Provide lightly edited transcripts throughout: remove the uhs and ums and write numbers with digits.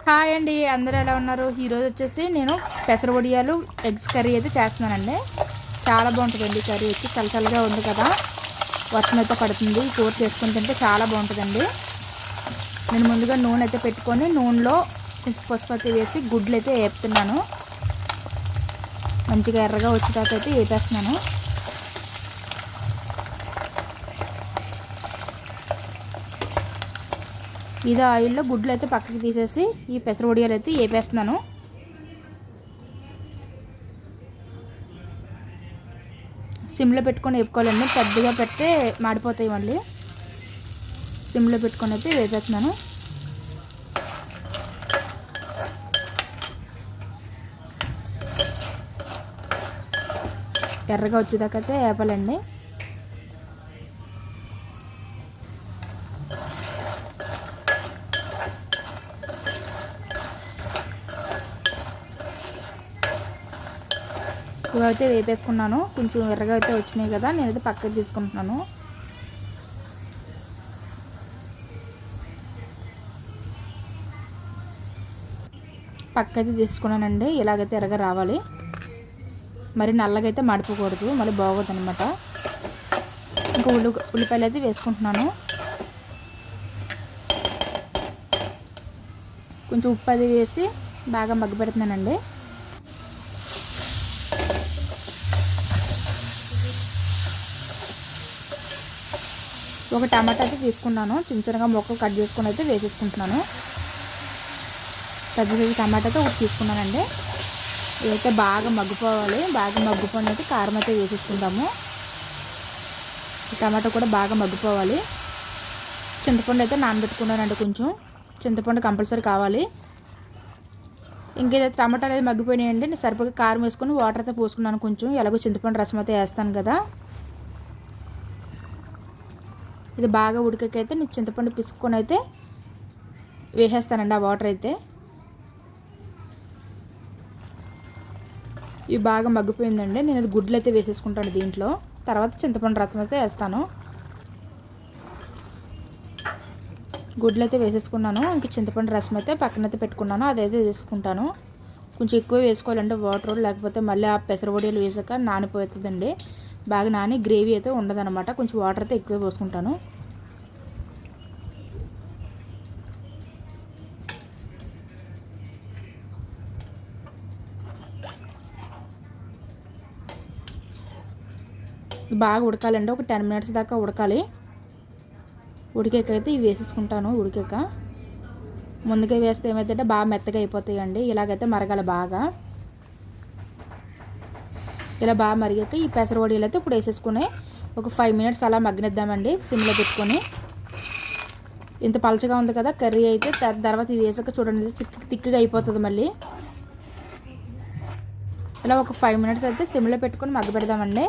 Hi అండి, అందరూ ఎలా ఉన్నారు? ఈరోజు వచ్చేసి నేను పెసర వడియాలు ఎగ్స్ కర్రీ అయితే చేస్తున్నానండి. చాలా బాగుంటుందండి కర్రీ వచ్చి. చల్లగా ఉంది కదా, వర్షం అయితే పడుతుంది. కూర చేసుకుని తింటే చాలా బాగుంటుందండి. నేను ముందుగా నూనె అయితే పెట్టుకొని నూనెలో కొంచెం పసుపు వేసి గుడ్లు అయితే వేపుతున్నాను. మంచిగా ఎర్రగా వచ్చేదాకా అయితే వేపేస్తున్నాను. ఇది ఆయిల్లో గుడ్లు అయితే పక్కకి తీసేసి ఈ పెసర వడియాలు అయితే వేపేస్తున్నాను. సిమ్లో పెట్టుకొని వేపుకోవాలండి, పెద్దగా పెడితే మాడిపోతాయి. మళ్ళీ సిమ్లో పెట్టుకొని అయితే వేపేస్తున్నాను. ఎర్రగా వచ్చేదాకా అయితే వేపాలండి. ఇవైతే వేపేసుకున్నాను. కొంచెం ఎర్రగా అయితే వచ్చినాయి కదా, నేనైతే పక్కకి తీసుకుంటున్నాను. పక్కైతే తీసుకున్నానండి. ఇలాగైతే ఎర్రగా రావాలి, మరి నల్లగా అయితే మాడిపోకూడదు, మళ్ళీ బాగోదు అనమాట. ఇంకా ఉల్లిపాయలు అయితే వేసుకుంటున్నాను. కొంచెం ఉప్పు అది వేసి బాగా మగ్గపెడుతున్నానండి. ఒక టమాటా అయితే తీసుకున్నాను, చిన్నగా ముక్కలు కట్ చేసుకుని అయితే వేసేసుకుంటున్నాను. పెద్ద టమాటాతో ఒకటి తీసుకున్నానండి. ఇదైతే బాగా మగ్గిపోవాలి. బాగా మగ్గిపోయిన అయితే కారం అయితే వేసేసుకుంటాము. టమాటా కూడా బాగా మగ్గిపోవాలి. చింతపండు అయితే నానబెట్టుకున్నానండి. కొంచెం చింతపండు కంపల్సరీ కావాలి. ఇంకేదైతే టమాటాలు అయితే మగ్గిపోయినాయండి, నేను సరిపడా కారం వేసుకొని వాటర్ అయితే పోసుకున్నాను. కొంచెం ఎలాగో చింతపండు రసం అయితే వేస్తాను కదా. ఇది బాగా ఉడికకైతే నేను చింతపండు పిసుకొని అయితే వేసేస్తానండి ఆ వాటర్ అయితే. ఇవి బాగా మగ్గిపోయిందండి. నేను అది గుడ్లు అయితే వేసేసుకుంటాను దీంట్లో. తర్వాత చింతపండు రసం అయితే వేస్తాను. గుడ్లు అయితే వేసేసుకున్నాను. ఇంక చింతపండు రసం అయితే పక్కనైతే పెట్టుకున్నాను, అదైతే వేసుకుంటాను. కొంచెం ఎక్కువ వేసుకోవాలంటే వాటర్, లేకపోతే మళ్ళీ ఆ పెసర వడియాలు వేసాక నానిపోతుందండి. బాగా నాని గ్రేవీ అయితే ఉండదన్నమాట. కొంచెం వాటర్ అయితే ఎక్కువ పోసుకుంటాను. బాగా ఉడకాలండి, ఒక 10 మినిట్స్ దాకా ఉడకాలి. ఉడికాకైతే ఇవి వేసేసుకుంటాను. ఉడికాక ముందుగా వేస్తే ఏమైతే బాగా మెత్తగా అయిపోతాయండి. ఇలాగైతే మరగాలి బాగా. ఇలా బాగా మరిగాక ఈ పెసర వడియాలు అయితే ఇప్పుడు వేసేసుకుని ఒక 5 మినిట్స్ అలా మగ్గనిద్దామండి సిమ్లో పెట్టుకొని. ఇంత పలచగా ఉంది కదా కర్రీ అయితే. తర్వాత ఇది వేసాక చూడండి తిక్కుగా అయిపోతుంది. మళ్ళీ ఇలా ఒక 5 మినిట్స్ అయితే సిమ్లో పెట్టుకొని మగ్గబెడదామండి.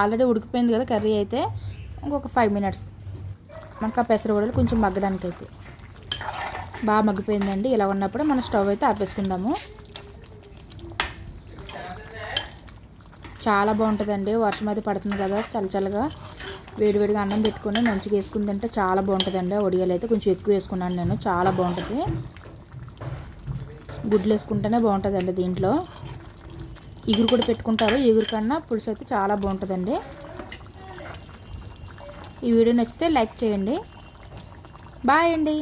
ఆల్రెడీ ఉడికిపోయింది కదా కర్రీ అయితే. ఇంకొక 5 మినిట్స్ మనకు ఆ పెసర వడియాలు కొంచెం మగ్గడానికి అయితే బాగా మగ్గిపోయిందండి. ఇలా ఉన్నప్పుడు మనం స్టవ్ అయితే ఆపేసుకుందాము. చాలా బాగుంటుందండి. వర్షం అయితే పడుతుంది కదా, చల్లగా వేడివేడిగా అన్నం పెట్టుకొని మంచిగా వేసుకుని తింటే చాలా బాగుంటుందండి. వడియాలు అయితే కొంచెం ఎక్కువ వేసుకున్నాను నేను, చాలా బాగుంటుంది. గుడ్లు వేసుకుంటేనే బాగుంటుందండి. దీంట్లో ఇగురు కూడా పెట్టుకుంటారు. ఇగురు కన్నా పులుసు అయితే చాలా బాగుంటుందండి. ఈ వీడియో నచ్చితే లైక్ చేయండి. బాయ్ అండి.